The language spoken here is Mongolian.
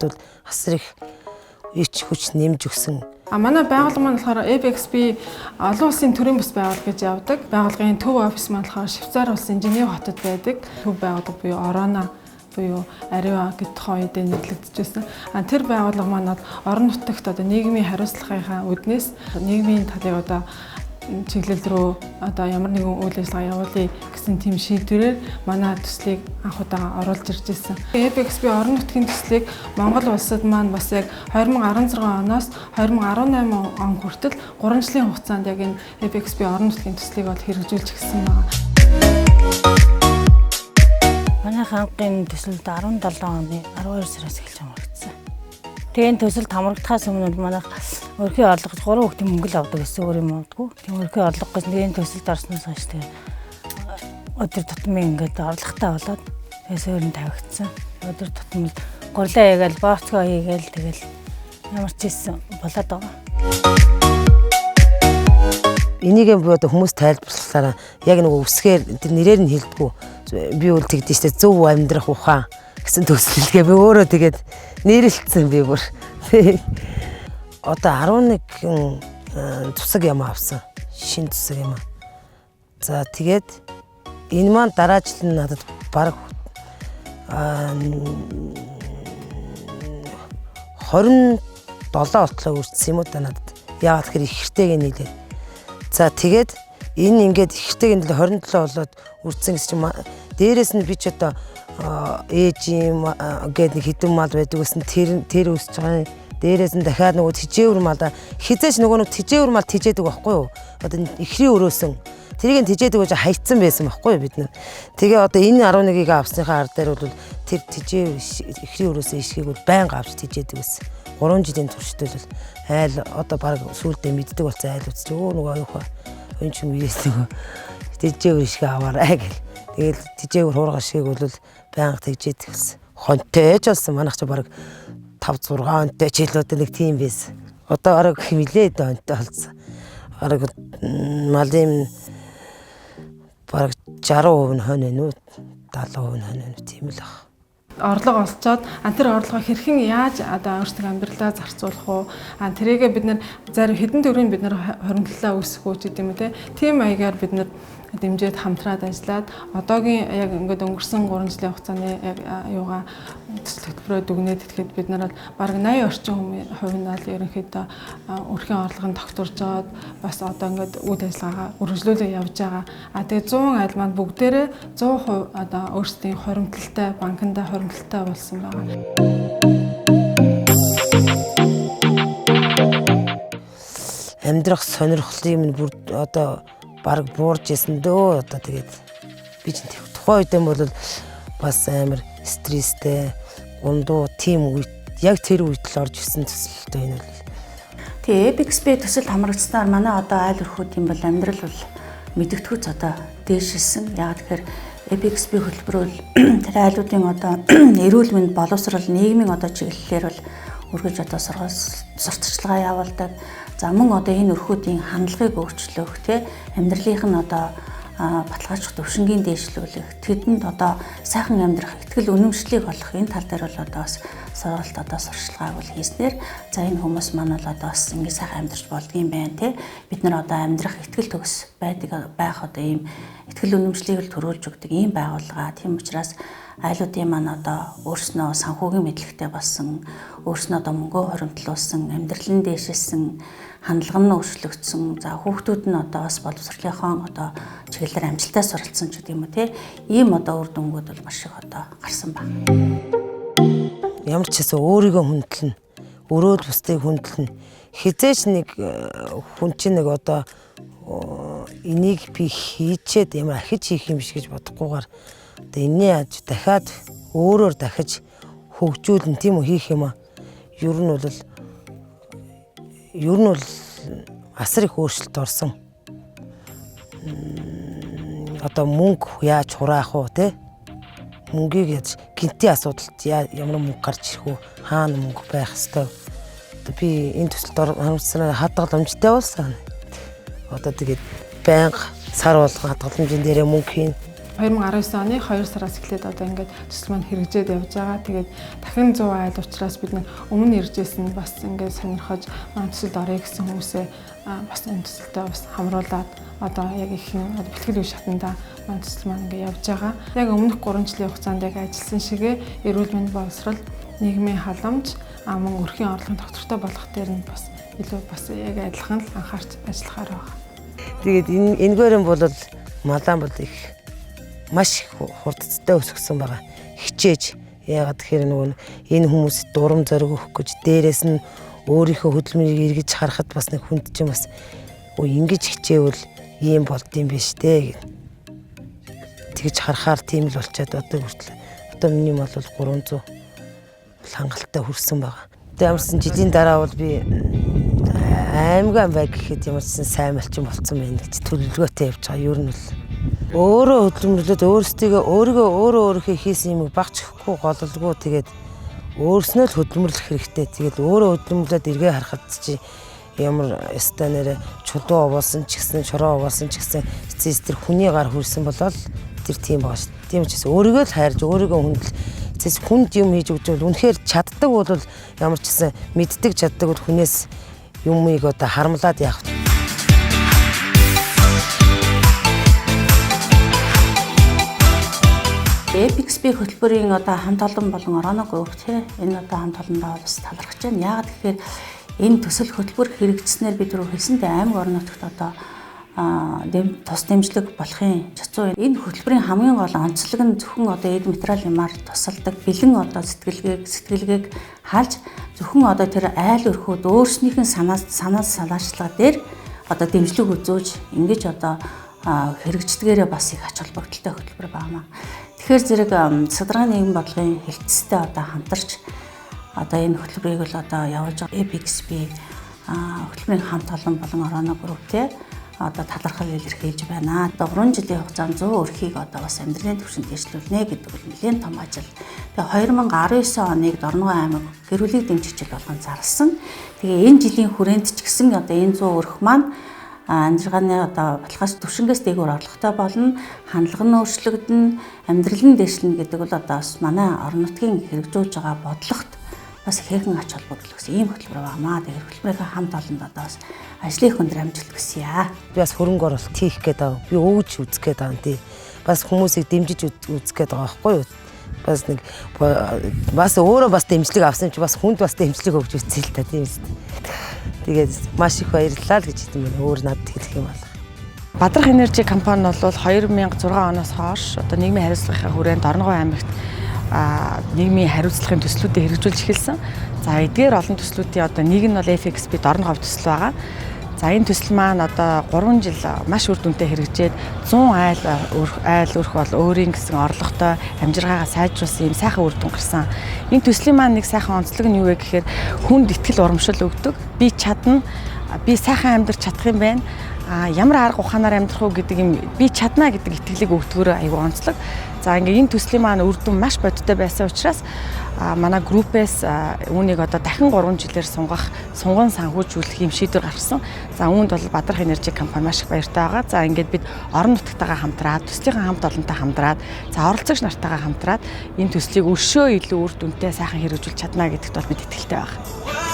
бол асар их ич хүч нэмж өгсөн. Манай байгууллага маань болохоор ABXB олон улсын төрийн бас байгууллага гэж явдаг. Байгууллагын төв офис маань болохоор Швейцар улсын Женев хотод байдаг. Төв байгууллага буюу Орона буюу Арива гэдэг хоёрын нэрлэгдэжсэн. Тэр байгууллага маань орон нутагт нийгмийн хариуцлагынхаа үднээс нийгмийн талыг чиглэл рүү ямар нэгэн үйл ажиллагаа явуулъя гэсэн тийм шийдвэрээр манай төслийг анх удаа оруулж ирж ирсэн. ABXB орон нутгийн төслийг Монгол улсад маань бас яг 2016 оноос 2018 он хүртэл 3 жилийн хугацаанд яг энэ ABXB орон нутгийн төслийг хэрэгжүүлж гисэн байна. Манай хаанхын төсөлд 17 оны 12 сараас эхэлж хамрагдсан. Тэгээд төсөлд хамрагдахаас өмнө манай өрхийн орлого 3 хүүхдийн мөнгө л авдаг гэсэн өөр юм удаггүй. Тийм өрхийн орлого гэсэн тэгээд төсөлд орсноос хойш тэгээд өдөр тутмын ингээд орлоготой болоод тэгээд суурин тавигдсан. Өдөр тутмын гурлаа хийгээл бооцгоо хийгээл тэгэл ямар ч ийсэн болоод байгаа. Энийг би хүмүүс тайлбарлахаараа яг нэг үсгээр тэр нэрээр нь хэлдэггүй. Би үл тэгдэж штэ зөв амьдрах ухаан гэсэн төсөлгээ би өөрөө тэгээд нэрэлцсэн би бүр. Одоо 11 тусаг юм авсан. Шинэ тусаг юм. За тэгээд энэ маань дараа жил надад бараг 27 болтлоо үрдсэн юм уу та надад. Яагаад гэхээр их хэртэйг нийлээ. За тэгээд энэ ингээд их хэртэйг нийлээ 27 болоод үрдсэн гэсэн чинь дээрээс нь би ч одоо ээж юм гээд нэг хідэн мал байдаг гэсэн тэр өсөж байгаа. Дээрээс нь дахиад нөгөө тижээвэр мал хизээч нөгөө тижээвэр мал тижээдэг байхгүй юу? Одоо ихрийн өрөөсөн тэрийг тижээдэг гэж хайцсан байсан байхгүй юу бид нар. Тэгээ одоо энэ 11-ийг авсныхаа ар дээр бол тэр тижээвэр ихрийн өрөөсөн ишгийг бол байнга авч тижээдэг байсан. 3 жилийн туршид бол айл одоо баг сүулдэ мэддэг болсон айл үсч нөгөө аюуха энэ ч юм ийс нөгөө тижээвэр ишгээ аваарай гэл. Тэгэл тижээвэр хуурга шиг бол байнга тижээдэг гэсэн. Хонтой ч болсон манайх ч баг 5-6 онтой ч хэлээд нэг тийм байсан. Одоо арга хэмлээд онтой болсон. Арга малын бараг 60% нь хонь вэ, 70% нь хонь вэ тийм л баг. Орлого олцоод тэр орлогоо хэрхэн яаж өөрсдөө амьдралаа зарцуулах уу? Тэрийгээ бид нэр зарим хэдэн төгрөгийн бид нэр хоримтлалаа үүсгэх үү гэдэг юм те. Тийм маягаар бид нэр дэмжиж хамтраад ажиллаад одоогийн яг ингээд өнгөрсөн 3 жилийн хугацааны яг юугаа төсөл хөтөлбөрөөр дүгнээд итгэхэд бид нараа бараг 80 орчим хувь нь л ерөнхийдөө өрхийн орлогын тогтворж байгаад бас одоо ингээд үйл ажиллагаагаа үргэлжлүүлээ явж байгаа. Тэгээд 100 айл маань бүгдээрээ 100% одоо өөрсдийн хоримтлалтай банкндаа хоримтлалтай болсон байгаа. Амьдрах сонирхлын минь бүр одоо бараг буурж исэн дөө одоо тэгээд би ч тухайн үед юм бол бас амар стресстэй гундуу тийм үед яг тэр үед л орж ирсэн төсөлтэй энэ бол. Тэгээ ABXB төсөлд хамрагдсанаар манай одоо айл өрхүүдийн бол амьдрал бол мэдэгдэхүйц одоо дээшилсэн. Яг тэгэхээр ABXB хөтөлбөр бол тэр айлуудын одоо эрүүл мэнд боловсрол нийгмийн одоо чиглэлээр бол үргэлж одоо сурталчилгаа явуулдаг. За мөн одоо энэ өрхүүдийн хандлагыг өөрчлөх амьдралынх нь одоо баталгаажих төвшингийн дээшлүүлэх тэдэнд одоо сайхан амьдрах ихтгэл үнэмшлийг олох энэ тал дээр бол одоо бас сургалт одоо сурчлагааг бол хийснээр за энэ хүмүүс маань бол одоо бас ингэ сайхан амьдарч болдгийм байна бид нар одоо амьдрах ихтгэл төгс байх одоо ийм ихтгэл үнэмшлийг л төрүүлж өгдөг ийм байгууллага. Тийм учраас айлуудын маань одоо өөрснөө санхүүгийн мэдлэгтэй болсон, өөрснөө одоо мөнгөө хоримтлуулсан, амьдралын дээшилсэн, хандлага нь өөрчлөгдсөн. За хүүхдүүд нь одоо бас боловсролынхон одоо чиглэлээр амжилттай суралцсан ч гэдэг юм уу те. Ийм одоо үр дүнгууд бол маш их одоо гарсан байна. Ямар ч хэсэг өөрийгөө хүндлэн, өрөөл бусдыг хүндлэн. Хизээч нэг хүн чинь нэг одоо энийг би хийчээд ямар ахиж хийх юм шиг гэж бодохгүйгээр одоо энэний аж дахиад өөрөөр дахиж хөгжүүлэн тийм үү хийх юм аа. Ер нь бол асар их өөрчлөлт орсон. Одоо мөнгө яаж хураах уу те? Мөнгийг яаж гинтийн асуудалд ямар мөнгө гарч ирэх үү? Хаана мөнгө байх ёстой? Одоо би энэ төсөлд хамтсанаа хадгаламжтай болсон. Одоо тэгээд байнга сар болгон хадгаламжийн дээрээ мөнгө хийн. 2019 оны 2 сараас эхлээд одоо ингээд төсөл маань хэрэгжээд явж байгаа. Тэгээд дахин 100 айл учраас бид өмнө иржсэн бас ингээд сонирхож маань төсөлд орё гэсэн хүмүүсээ бас энэ төсөлтөд бас хамруулад одоо яг их бэлтгэл үе шатанда маань төсөл маань ингээд явж байгаа. Яг өмнөх 3 жилийн хугацаанд яг ажилласан шигээ эрүүл мэндийн боловсрол, нийгмийн халамж, мөн өрхийн орлогын доктортой болох дээр нь бас илүү бас яг адилхан л анхаарч ажиллахаар байна. Тэгээд энэгээр нь бол малаан бол их маш их хурдцтай өсгсөн байгаа. Хичээж яагаад тэгэхээр нөгөө энэ хүмүүс дурам зориг өгөх гэж дээрээс нь өөрийнхөө хөдөлмөрийг эргэж харахад бас нэг хүнд чинь бас ингэж хичээвэл ийм болд юм биш дээ гэх. Тэгж харахаар тийм л болчиход одоо хүртэл. Одоо миний мал бол 300 хангалттай хүрсэн байгаа. Тэгээд ямарсан жилийн дараа бол би аймаг бай гэхэд ямарсан сайн малчин болцсон байна гэж төлөвлөгөөтэй явж байгаа. Ер нь л өөрөө хөдөлмөрлөд өөрөөсөө хийсэн юм багч өгөхгүй голлоггүй тэгээд өөрснөө л хөдөлмөрлөх хэрэгтэй. Тэгээд өөрөө хөдөлмөрлөд эргээ харахад чи ямар өстой нэрэ чулуу овоолсон ч гэсэн шороо овоолсон ч гэсэн эцэс тэр хүний гар хүрсэн болол тэр тийм байгаа шүү. Тийм учраас өөрийгөө л хайрж өөрийгөө хүндэл эцэс хүнд юм хийж өгч бол үнэхээр чаддаг бол ямар ч гэсэн мэддэг чаддаг бол хүнээс юмыг одоо харамлаад яах вэ? EPIXP хөтөлбөрийн одоо хамт олон болон Орона Group энэ одоо хамт олондоо бас талархаж байна. Яагаад тэгэхээр энэ төсөл хөтөлбөр хэрэгжснээр бид рүү хэлсэнтэй аймаг орон нутагт одоо тус дэмжлэг болохын чацуу энэ хөтөлбөрийн хамгийн гол онцлог нь зөвхөн одоо эд материалымаар тусалдаг бэлэн одоо сэтгэлгээг хаалж зөвхөн одоо тэр айл өрхүүд өөрснийхэн санаас санаачлага дээр одоо дэмжлэг үзүүлж ингэж одоо хэрэгждгээрээ бас их ач холбогдолтой хөтөлбөр байна. Тэгэхээр зэрэг Садаргааны нийгмийн бодлогын хэлтстэй одоо хамтарч одоо энэ хөтөлбөрийг л одоо явуулж байгаа EPIXP хөтөлбөрийн хамт олон болон Орона Group одоо талархал илэрхийлж байна. Одоо 3 жилийн хугацаанд 100 өрхийг одоо бас амьдралын түвшинд дэвшлүүлнэ гэдэг бол нэлээд том ажил. Тэгээ 2019 оныг Дорногов аймаг гэр бүлийн дэмжигчид болгон зарласан. Тэгээ энэ жилийн хүрээнд ч гэсэн одоо энэ 100 өрх маань амжиргааны одоо баталгаач түвшингээс дээгүүр орлоготой болно, хандлага нь өөрчлөгдөн, амьдрал нь дэвшлэнэ гэдэг бол одоо бас манай орон нутгийн хэрэгжүүлж байгаа бодлогот бас ихээхэн ач холбогдол гэсэн ийм хөтөлбөр байнамаа. Тэгэхээр хөтөлбөрийнхээ хамт олонд одоо бас ажлын хүндрэ амжилт хүсье. Би бас хөрөнгө оруулалт хийх гээд байгаа. Би өвж үзэх гээд байгаа юм тий. Бас хүмүүсийг дэмжиж үзэх гээд байгаа байхгүй юу? Бас нэг бас өөрөө бас дэмжлэг авсан чи бас хүнд бас дэмжлэг өгч үзье л та тийм үст. Тэгээд маш их баярлалаа л гэж хэлсэн байна. Өөр надад хэлэх юм бол. Бадрах Энержи компани бол 2006 оноос хойш одоо нийгмийн хариуцлагын хүрээнд Дорногов аймагт нийгмийн хариуцлагын төслүүдийг хэрэгжүүлж эхэлсэн. За эдгээр олон төслүүдийн одоо нэг нь бол EPIXP Дорногов төсөл байгаа. За энэ төсөл маань одоо 3 жил маш үр дүнтэй хэрэгжээд 100 айл өрх бол өөрийн гэсэн орлоготой амжиргаагаа сайжруулсан юм сайхан үр дүн гарсан. Энэ төслийн маань нэг сайхан онцлог нь юу вэ гэхээр хүнд итгэл урамшил өгдөг. Би чадна, би сайхан амьдрах чадах юм байна. Ямар арга ухаанаар амьдрах уу гэдэг юм би чадна гэдэг итгэлийг өгдөгөөр аюу онцлог. За ингээ энэ төслийн маань үр дүн маш бодиттой байсан учраас манай группээс үүнийг одоо дахин 3 жилээр сунган санхүүжүүлэх юм шийдвэр гаргасан. За үүнд бол Бадрах Энержи компани маш их баяртай байгаа. За ингээд бид орон нутгатайгаа хамтраад, төслийнхаа хамт олонтой хамтраад, за оролцогч нартайгаа хамтраад энэ төслийг өршөө илүү үр дүнтэй сайхан хэрэгжүүлж чадна гэдэгт бол бид итгэлтэй байна.